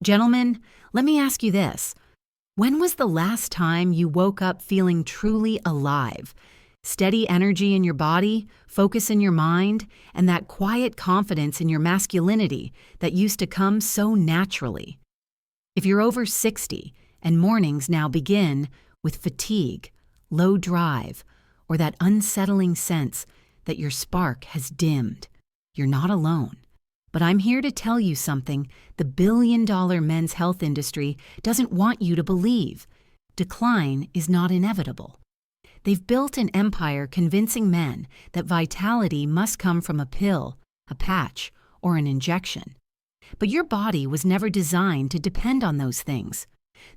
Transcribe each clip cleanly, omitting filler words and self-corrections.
Gentlemen, let me ask you this. When was the last time you woke up feeling truly alive? Steady energy in your body, focus in your mind, and that quiet confidence in your masculinity that used to come so naturally. If you're over 60 and mornings now begin with fatigue, low drive, or that unsettling sense that your spark has dimmed, you're not alone. But I'm here to tell you something the billion-dollar men's health industry doesn't want you to believe. Decline is not inevitable. They've built an empire convincing men that vitality must come from a pill, a patch, or an injection. But your body was never designed to depend on those things.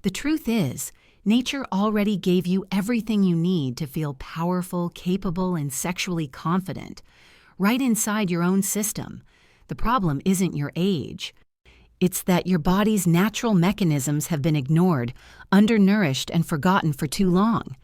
The truth is, nature already gave you everything you need to feel powerful, capable, and sexually confident, right inside your own system. The problem isn't your age. It's that your body's natural mechanisms have been ignored, undernourished, and forgotten for too long.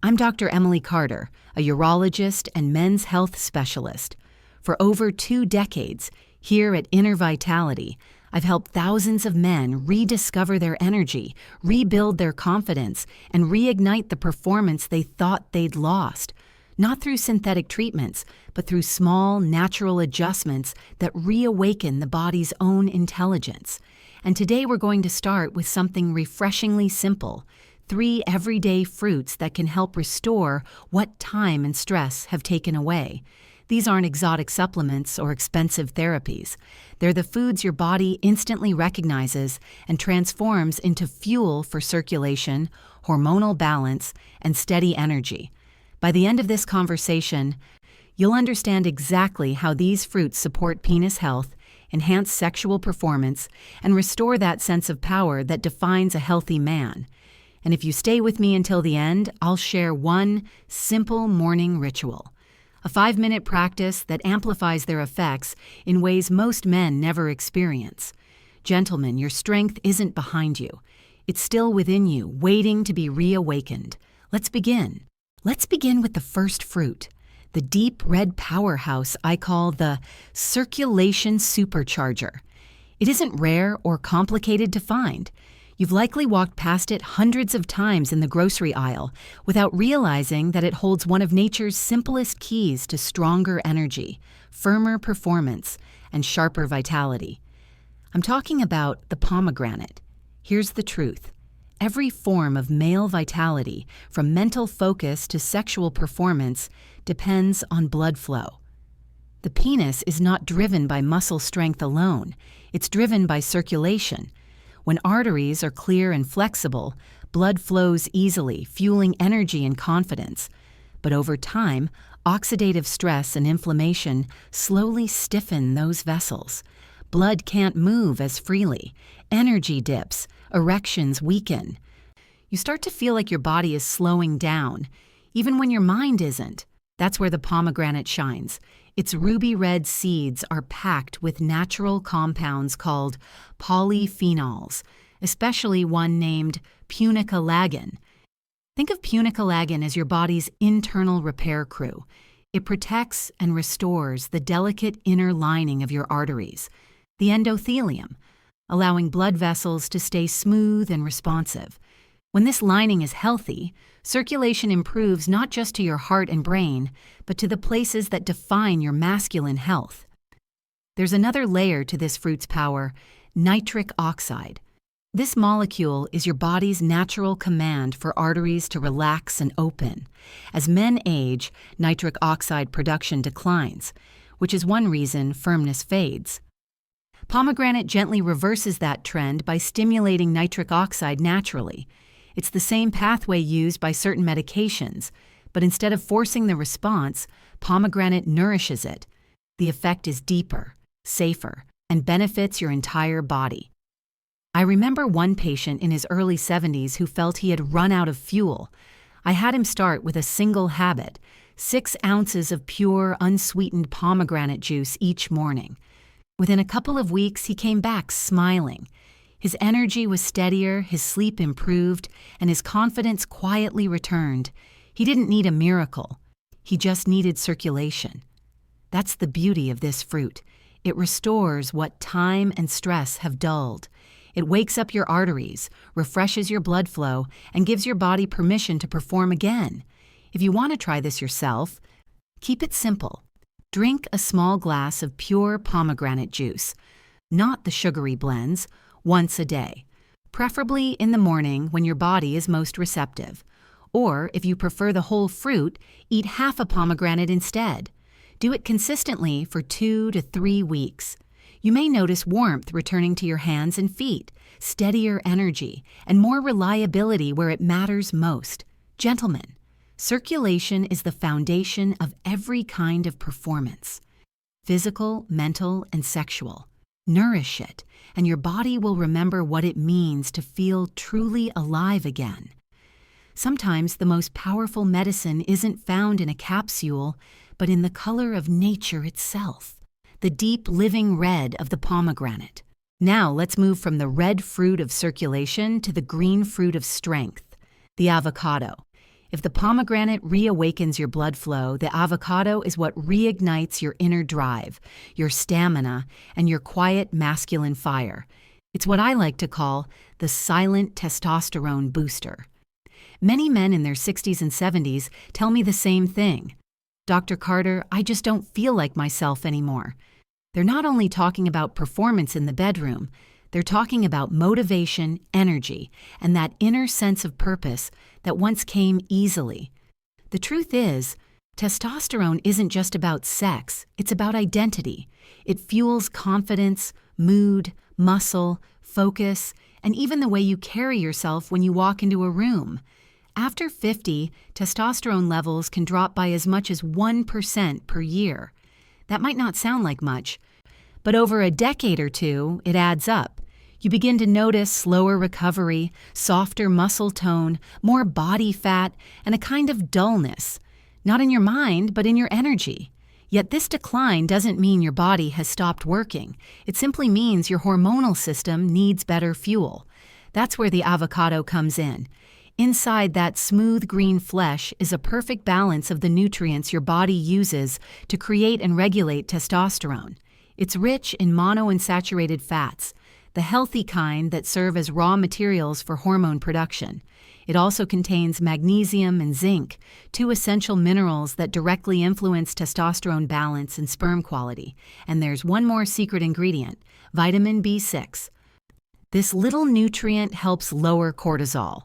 I'm Dr. Emily Carter, a urologist and men's health specialist. For over 2 decades, here at Inner Vitality, I've helped thousands of men rediscover their energy, rebuild their confidence, and reignite the performance they thought they'd lost. Not through synthetic treatments, but through small, natural adjustments that reawaken the body's own intelligence. And today we're going to start with something refreshingly simple: 3 everyday fruits that can help restore what time and stress have taken away. These aren't exotic supplements or expensive therapies. They're the foods your body instantly recognizes and transforms into fuel for circulation, hormonal balance, and steady energy. By the end of this conversation, you'll understand exactly how these fruits support penis health, enhance sexual performance, and restore that sense of power that defines a healthy man. And if you stay with me until the end, I'll share one simple morning ritual, a 5-minute practice that amplifies their effects in ways most men never experience. Gentlemen, your strength isn't behind you. It's still within you, waiting to be reawakened. Let's begin. Let's begin with the first fruit, the deep red powerhouse I call the circulation supercharger. It isn't rare or complicated to find. You've likely walked past it hundreds of times in the grocery aisle without realizing that it holds one of nature's simplest keys to stronger energy, firmer performance, and sharper vitality. I'm talking about the pomegranate. Here's the truth. Every form of male vitality, from mental focus to sexual performance, depends on blood flow. The penis is not driven by muscle strength alone. It's driven by circulation. When arteries are clear and flexible, blood flows easily, fueling energy and confidence. But over time, oxidative stress and inflammation slowly stiffen those vessels. Blood can't move as freely. Energy dips. Erections weaken. You start to feel like your body is slowing down, even when your mind isn't. That's where the pomegranate shines. Its ruby red seeds are packed with natural compounds called polyphenols, especially one named punicalagin. Think of punicalagin as your body's internal repair crew. It protects and restores the delicate inner lining of your arteries, the endothelium, allowing blood vessels to stay smooth and responsive. When this lining is healthy, circulation improves not just to your heart and brain, but to the places that define your masculine health. There's another layer to this fruit's power: nitric oxide. This molecule is your body's natural command for arteries to relax and open. As men age, nitric oxide production declines, which is one reason firmness fades. Pomegranate gently reverses that trend by stimulating nitric oxide naturally. It's the same pathway used by certain medications, but instead of forcing the response, pomegranate nourishes it. The effect is deeper, safer, and benefits your entire body. I remember one patient in his early 70s who felt he had run out of fuel. I had him start with a single habit: 6 ounces of pure, unsweetened pomegranate juice each morning. Within a couple of weeks, he came back smiling. His energy was steadier, his sleep improved, and his confidence quietly returned. He didn't need a miracle. He just needed circulation. That's the beauty of this fruit. It restores what time and stress have dulled. It wakes up your arteries, refreshes your blood flow, and gives your body permission to perform again. If you want to try this yourself, keep it simple. Drink a small glass of pure pomegranate juice, not the sugary blends, once a day, preferably in the morning when your body is most receptive. Or, if you prefer the whole fruit, eat half a pomegranate instead. Do it consistently for 2 to 3 weeks. You may notice warmth returning to your hands and feet, steadier energy, and more reliability where it matters most. Gentlemen, circulation is the foundation of every kind of performance. Physical, mental, and sexual. Nourish it, and your body will remember what it means to feel truly alive again. Sometimes the most powerful medicine isn't found in a capsule, but in the color of nature itself, the deep living red of the pomegranate. Now let's move from the red fruit of circulation to the green fruit of strength, the avocado. If the pomegranate reawakens your blood flow, the avocado is what reignites your inner drive, your stamina, and your quiet masculine fire. It's what I like to call the silent testosterone booster. Many men in their 60s and 70s tell me the same thing. Dr. Carter, I just don't feel like myself anymore. They're not only talking about performance in the bedroom, they're talking about motivation, energy, and that inner sense of purpose that once came easily. The truth is, testosterone isn't just about sex, it's about identity. It fuels confidence, mood, muscle, focus, and even the way you carry yourself when you walk into a room. After 50, testosterone levels can drop by as much as 1% per year. That might not sound like much, but over a decade or two, it adds up. You begin to notice slower recovery, softer muscle tone, more body fat, and a kind of dullness. Not in your mind, but in your energy. Yet this decline doesn't mean your body has stopped working. It simply means your hormonal system needs better fuel. That's where the avocado comes in. Inside that smooth green flesh is a perfect balance of the nutrients your body uses to create and regulate testosterone. It's rich in monounsaturated fats, the healthy kind that serve as raw materials for hormone production. It also contains magnesium and zinc, two essential minerals that directly influence testosterone balance and sperm quality. And there's one more secret ingredient, vitamin B6. This little nutrient helps lower cortisol,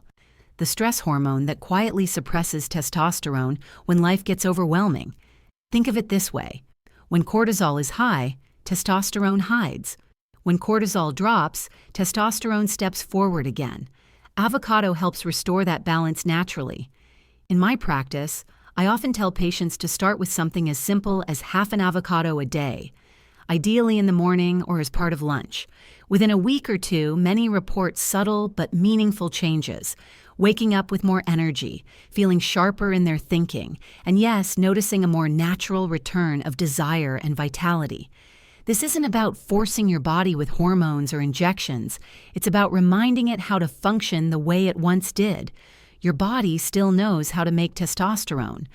the stress hormone that quietly suppresses testosterone when life gets overwhelming. Think of it this way. When cortisol is high, testosterone hides. When cortisol drops, testosterone steps forward again. Avocado helps restore that balance naturally. In my practice, I often tell patients to start with something as simple as half an avocado a day, ideally in the morning or as part of lunch. Within a week or two, many report subtle but meaningful changes, waking up with more energy, feeling sharper in their thinking, and yes, noticing a more natural return of desire and vitality. This isn't about forcing your body with hormones or injections. It's about reminding it how to function the way it once did. Your body still knows how to make testosterone.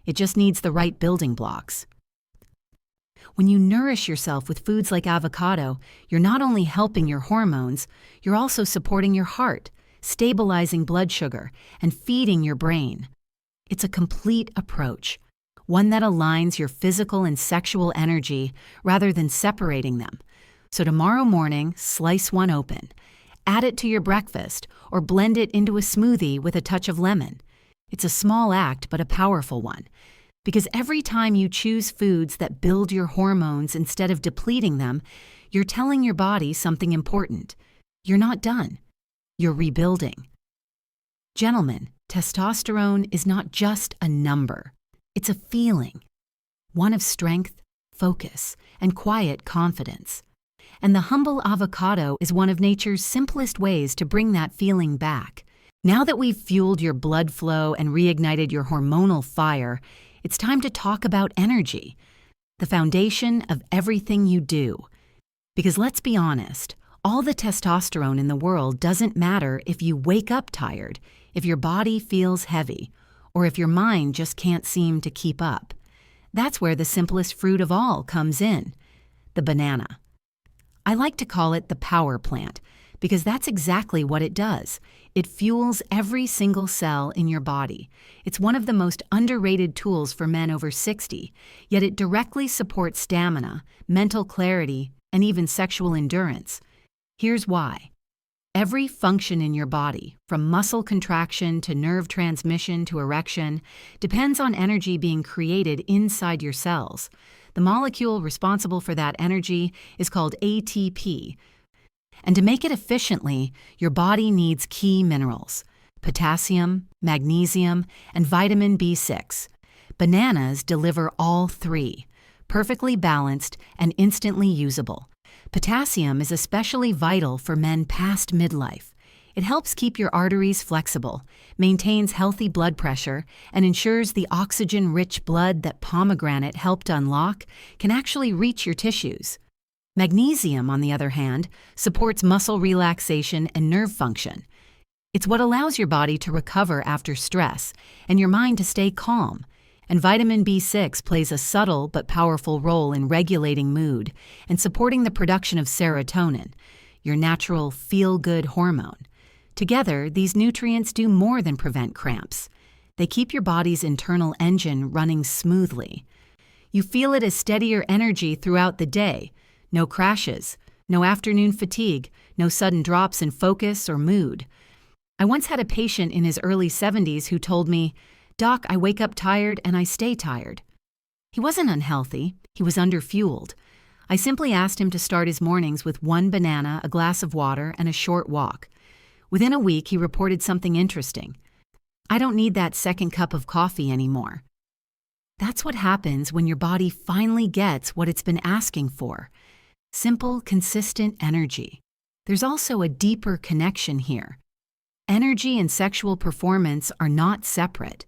It just needs the right building blocks. When you nourish yourself with foods like avocado, you're not only helping your hormones, you're also supporting your heart, stabilizing blood sugar, and feeding your brain. It's a complete approach, one that aligns your physical and sexual energy rather than separating them. So tomorrow morning, slice one open. Add it to your breakfast or blend it into a smoothie with a touch of lemon. It's a small act, but a powerful one. Because every time you choose foods that build your hormones instead of depleting them, you're telling your body something important. You're not done. You're rebuilding. Gentlemen, testosterone is not just a number. It's a feeling, one of strength, focus, and quiet confidence. And the humble avocado is one of nature's simplest ways to bring that feeling back. Now that we've fueled your blood flow and reignited your hormonal fire, it's time to talk about energy, the foundation of everything you do. Because let's be honest, all the testosterone in the world doesn't matter if you wake up tired, if your body feels heavy, or if your mind just can't seem to keep up. That's where the simplest fruit of all comes in, the banana. I like to call it the power plant because that's exactly what it does. It fuels every single cell in your body. It's one of the most underrated tools for men over 60, yet it directly supports stamina, mental clarity, and even sexual endurance. Here's why. Every function in your body, from muscle contraction to nerve transmission to erection, depends on energy being created inside your cells. The molecule responsible for that energy is called ATP. And to make it efficiently, your body needs key minerals: potassium, magnesium, and vitamin B6. Bananas deliver all three, perfectly balanced and instantly usable. Potassium is especially vital for men past midlife. It helps keep your arteries flexible, maintains healthy blood pressure, and ensures the oxygen-rich blood that pomegranate helped unlock can actually reach your tissues. Magnesium, on the other hand, supports muscle relaxation and nerve function. It's what allows your body to recover after stress and your mind to stay calm. And vitamin B6 plays a subtle but powerful role in regulating mood and supporting the production of serotonin, your natural feel-good hormone. Together, these nutrients do more than prevent cramps. They keep your body's internal engine running smoothly. You feel it as steadier energy throughout the day. No crashes, no afternoon fatigue, no sudden drops in focus or mood. I once had a patient in his early 70s who told me, "Doc, I wake up tired and I stay tired." He wasn't unhealthy, he was underfueled. I simply asked him to start his mornings with one banana, a glass of water, and a short walk. Within a week, he reported something interesting. "I don't need that second cup of coffee anymore." That's what happens when your body finally gets what it's been asking for: simple, consistent energy. There's also a deeper connection here. Energy and sexual performance are not separate.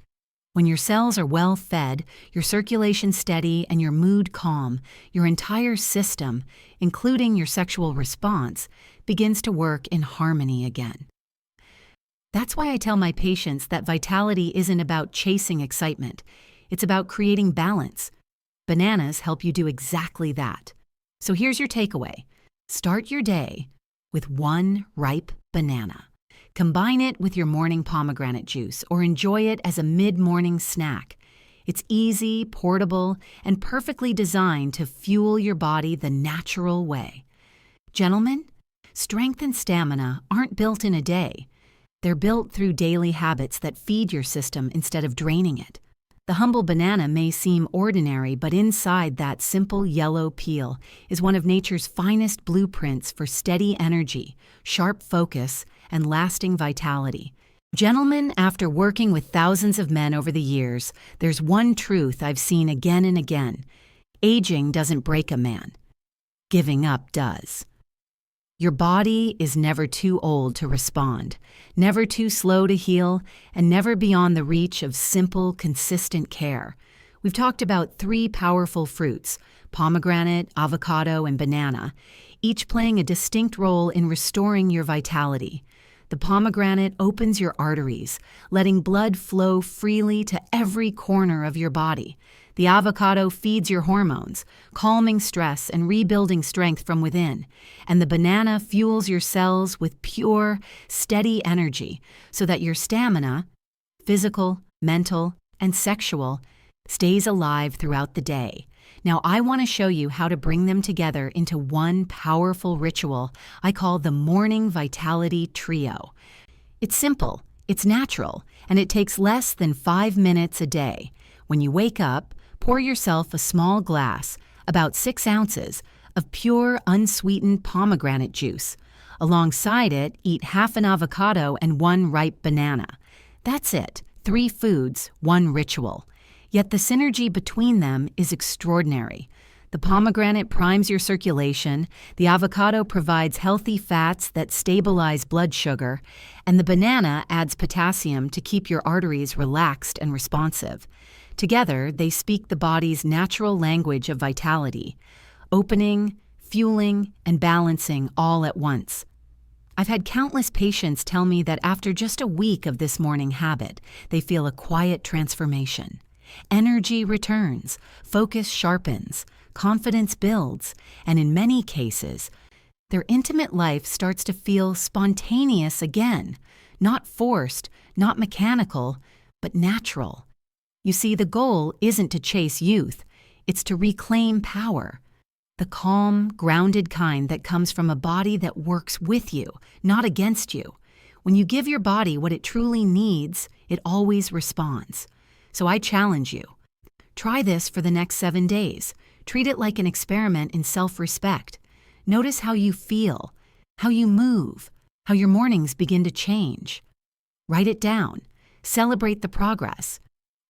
When your cells are well fed, your circulation steady, and your mood calm, your entire system, including your sexual response, begins to work in harmony again. That's why I tell my patients that vitality isn't about chasing excitement. It's about creating balance. Bananas help you do exactly that. So here's your takeaway. Start your day with one ripe banana. Combine it with your morning pomegranate juice or enjoy it as a mid-morning snack. It's easy, portable, and perfectly designed to fuel your body the natural way. Gentlemen, strength and stamina aren't built in a day. They're built through daily habits that feed your system instead of draining it. The humble banana may seem ordinary, but inside that simple yellow peel is one of nature's finest blueprints for steady energy, sharp focus, and lasting vitality. Gentlemen, after working with thousands of men over the years, there's one truth I've seen again and again. Aging doesn't break a man. Giving up does. Your body is never too old to respond, never too slow to heal, and never beyond the reach of simple, consistent care. We've talked about three powerful fruits: pomegranate, avocado, and banana, each playing a distinct role in restoring your vitality. The pomegranate opens your arteries, letting blood flow freely to every corner of your body. The avocado feeds your hormones, calming stress and rebuilding strength from within. And the banana fuels your cells with pure, steady energy so that your stamina, physical, mental, and sexual, stays alive throughout the day. Now, I want to show you how to bring them together into one powerful ritual I call the Morning Vitality Trio. It's simple, it's natural, and it takes less than 5 minutes a day. When you wake up, pour yourself a small glass, about 6 ounces, of pure, unsweetened pomegranate juice. Alongside it, eat half an avocado and 1 ripe banana. That's it, 3 foods, 1 ritual. Yet the synergy between them is extraordinary. The pomegranate primes your circulation, the avocado provides healthy fats that stabilize blood sugar, and the banana adds potassium to keep your arteries relaxed and responsive. Together, they speak the body's natural language of vitality, opening, fueling, and balancing all at once. I've had countless patients tell me that after just a week of this morning habit, they feel a quiet transformation. Energy returns, focus sharpens, confidence builds, and in many cases, their intimate life starts to feel spontaneous again, not forced, not mechanical, but natural. You see, the goal isn't to chase youth, it's to reclaim power. The calm, grounded kind that comes from a body that works with you, not against you. When you give your body what it truly needs, it always responds. So I challenge you. Try this for the next 7 days. Treat it like an experiment in self-respect. Notice how you feel, how you move, how your mornings begin to change. Write it down. Celebrate the progress.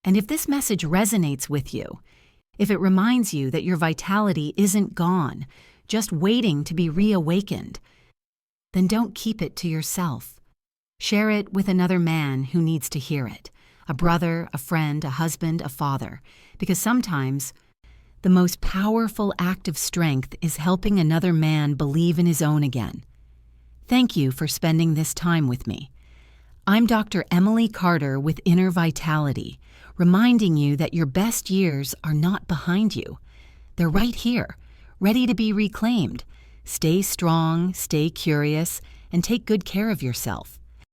And if this message resonates with you, if it reminds you that your vitality isn't gone, just waiting to be reawakened, then don't keep it to yourself. Share it with another man who needs to hear it, a brother, a friend, a husband, a father, because sometimes the most powerful act of strength is helping another man believe in his own again. Thank you for spending this time with me. I'm Dr. Emily Carter with Inner Vitality, reminding you that your best years are not behind you. They're right here, ready to be reclaimed. Stay strong, stay curious, and take good care of yourself.